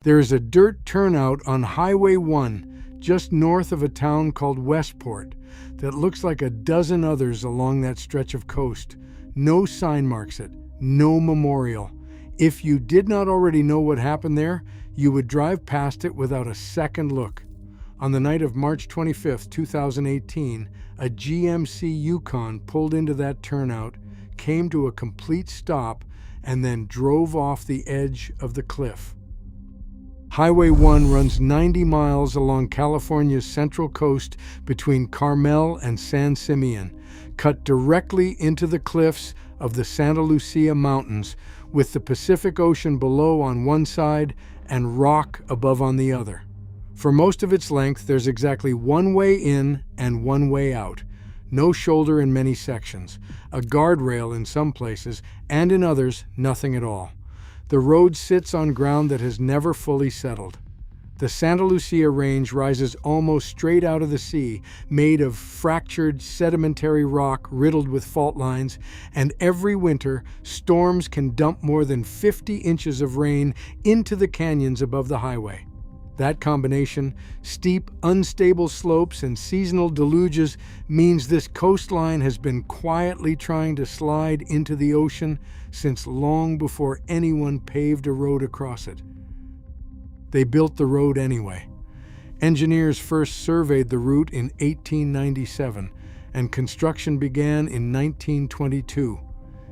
There is a dirt turnout on Highway 1 just north of a town called Westport that looks like a dozen others along that stretch of coast. No sign marks it, no memorial. If you did not already know what happened there, you would drive past it without a second look. On the night of March 25, 2018, a GMC Yukon pulled into that turnout, came to a complete stop, and then drove off the edge of the cliff. Highway 1 runs 90 miles along California's central coast between Carmel and San Simeon, cut directly into the cliffs of the Santa Lucia Mountains, with the Pacific Ocean below on one side and rock above on the other. For most of its length, there's exactly one way in and one way out. No shoulder in many sections, a guardrail in some places, and in others, nothing at all. The road sits on ground that has never fully settled. The Santa Lucia Range rises almost straight out of the sea, made of fractured, sedimentary rock riddled with fault lines, and every winter, storms can dump more than 50 inches of rain into the canyons above the highway. That combination, steep, unstable slopes and seasonal deluges, means this coastline has been quietly trying to slide into the ocean since long before anyone paved a road across it. They built the road anyway. Engineers first surveyed the route in 1897, and construction began in 1922.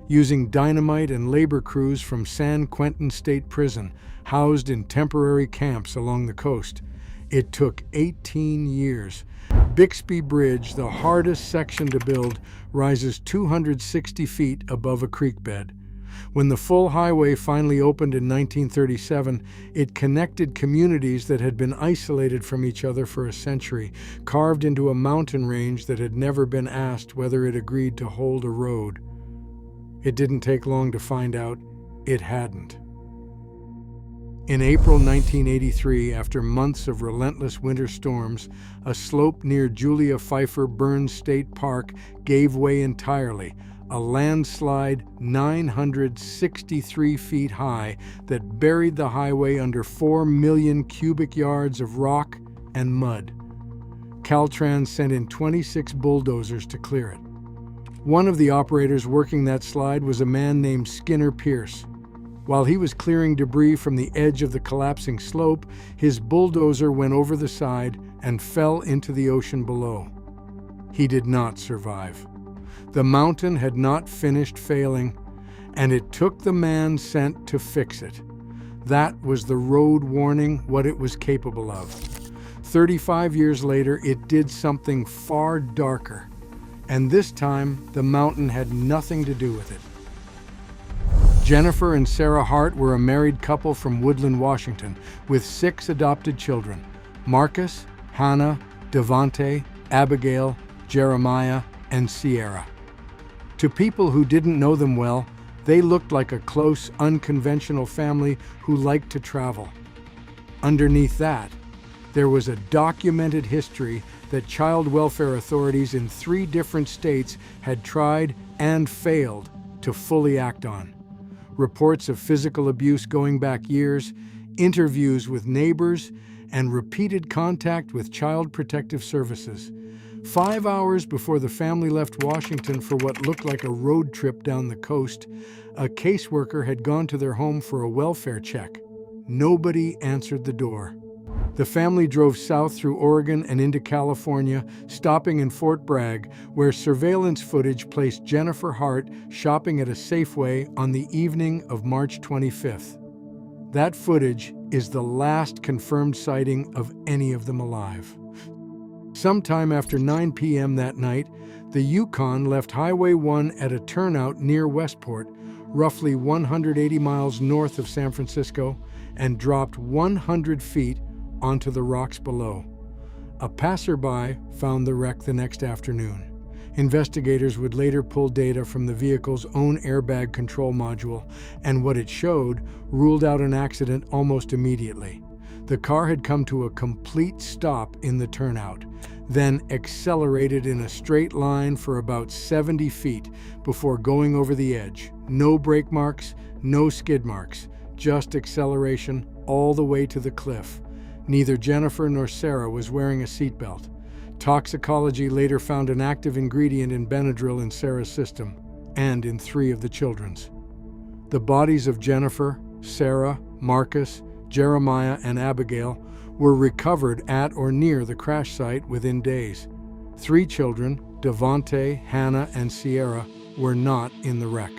Using dynamite and labor crews from San Quentin State Prison, housed in temporary camps along the coast. It took 18 years. Bixby Bridge, the hardest section to build, rises 260 feet above a creek bed. When the full highway finally opened in 1937, it connected communities that had been isolated from each other for a century, carved into a mountain range that had never been asked whether it agreed to hold a road. It didn't take long to find out it hadn't. In April 1983, after months of relentless winter storms, a slope near Julia Pfeiffer Burns State Park gave way entirely, a landslide 963 feet high that buried the highway under 4 million cubic yards of rock and mud. Caltrans sent in 26 bulldozers to clear it. One of the operators working that slide was a man named Skinner Pierce. While he was clearing debris from the edge of the collapsing slope, his bulldozer went over the side and fell into the ocean below. He did not survive. The mountain had not finished failing, and it took the man sent to fix it. That was the road warning what it was capable of. 35 years later, it did something far darker, and this time the mountain had nothing to do with it. Jennifer and Sarah Hart were a married couple from Woodland, Washington, with 6 adopted children: Marcus, Hannah, Devante, Abigail, Jeremiah, and Sierra. To people who didn't know them well, they looked like a close, unconventional family who liked to travel. Underneath that, there was a documented history that child welfare authorities in 3 different states had tried and failed to fully act on. Reports of physical abuse going back years, interviews with neighbors, and repeated contact with Child Protective Services. 5 hours before the family left Washington for what looked like a road trip down the coast, a caseworker had gone to their home for a welfare check. Nobody answered the door. The family drove south through Oregon and into California, stopping in Fort Bragg, where surveillance footage placed Jennifer Hart shopping at a Safeway on the evening of March 25th. That footage is the last confirmed sighting of any of them alive. Sometime after 9 p.m. that night, the Yukon left Highway 1 at a turnout near Westport, roughly 180 miles north of San Francisco, and dropped 100 feet onto the rocks below. A passerby found the wreck the next afternoon. Investigators would later pull data from the vehicle's own airbag control module, and what it showed ruled out an accident almost immediately. The car had come to a complete stop in the turnout, then accelerated in a straight line for about 70 feet before going over the edge. No brake marks, no skid marks, just acceleration all the way to the cliff. Neither Jennifer nor Sarah was wearing a seatbelt. Toxicology later found an active ingredient in Benadryl in Sarah's system and in 3 of the children's. The bodies of Jennifer, Sarah, Marcus, Jeremiah, and Abigail were recovered at or near the crash site within days. 3 children, Devonte, Hannah, and Sierra, were not in the wreck.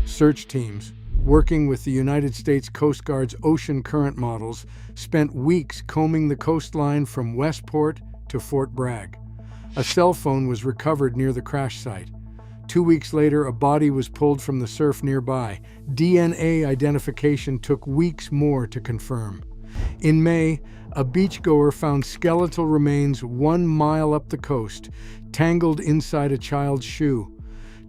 Search teams, working with the United States Coast Guard's ocean current models, spent weeks combing the coastline from Westport to Fort Bragg. A cell phone was recovered near the crash site. 2 weeks later, a body was pulled from the surf nearby. DNA identification took weeks more to confirm. In May, a beachgoer found skeletal remains 1 mile up the coast, tangled inside a child's shoe.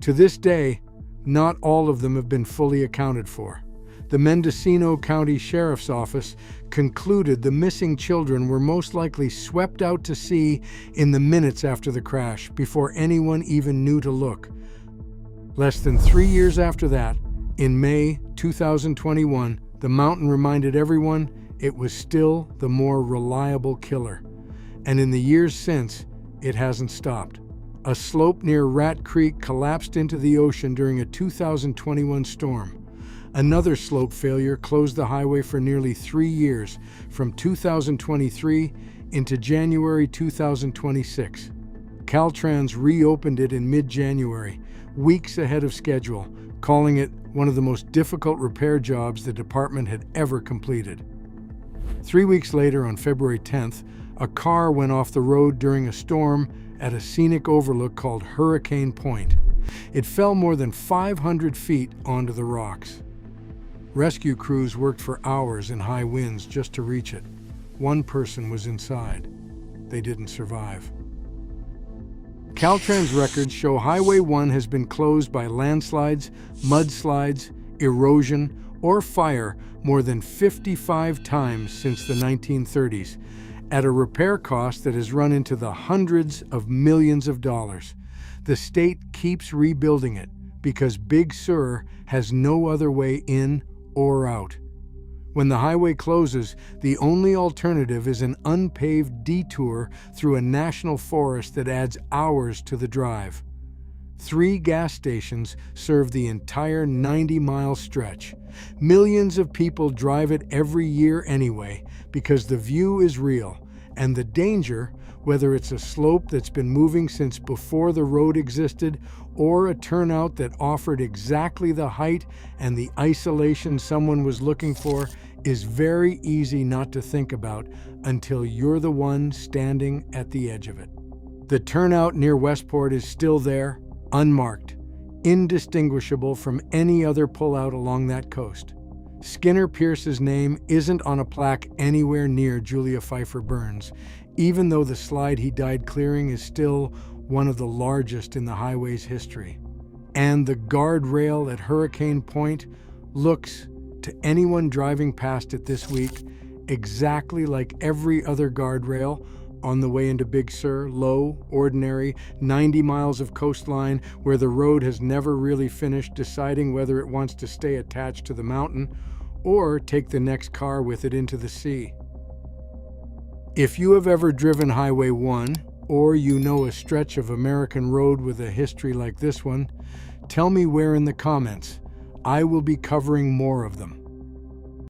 To this day, not all of them have been fully accounted for. The Mendocino County Sheriff's Office concluded the missing children were most likely swept out to sea in the minutes after the crash, before anyone even knew to look. Less than 3 years after that, in May 2021, the mountain reminded everyone it was still the more reliable killer. And in the years since, it hasn't stopped. A slope near Rat Creek collapsed into the ocean during a 2021 storm. Another slope failure closed the highway for nearly 3 years, from 2023 into January 2026. Caltrans reopened it in mid-January, weeks ahead of schedule, calling it one of the most difficult repair jobs the department had ever completed. 3 weeks later, on February 10th, a car went off the road during a storm at a scenic overlook called Hurricane Point. It fell more than 500 feet onto the rocks. Rescue crews worked for hours in high winds just to reach it. 1 person was inside. They didn't survive. Caltrans records show Highway 1 has been closed by landslides, mudslides, erosion, or fire more than 55 times since the 1930s, at a repair cost that has run into the hundreds of millions of dollars. The state keeps rebuilding it because Big Sur has no other way in or out. When the highway closes, the only alternative is an unpaved detour through a national forest that adds hours to the drive. 3 gas stations serve the entire 90-mile stretch. Millions of people drive it every year anyway, because the view is real, and the danger, whether it's a slope that's been moving since before the road existed, or a turnout that offered exactly the height and the isolation someone was looking for, is very easy not to think about until you're the one standing at the edge of it. The turnout near Westport is still there, unmarked, indistinguishable from any other pullout along that coast. Skinner Pierce's name isn't on a plaque anywhere near Julia Pfeiffer Burns, even though the slide he died clearing is still one of the largest in the highway's history. And the guardrail at Hurricane Point looks, to anyone driving past it this week, exactly like every other guardrail on the way into Big Sur, low, ordinary, 90 miles of coastline where the road has never really finished deciding whether it wants to stay attached to the mountain or take the next car with it into the sea. If you have ever driven Highway 1, or you know a stretch of American road with a history like this one, tell me where in the comments. I will be covering more of them.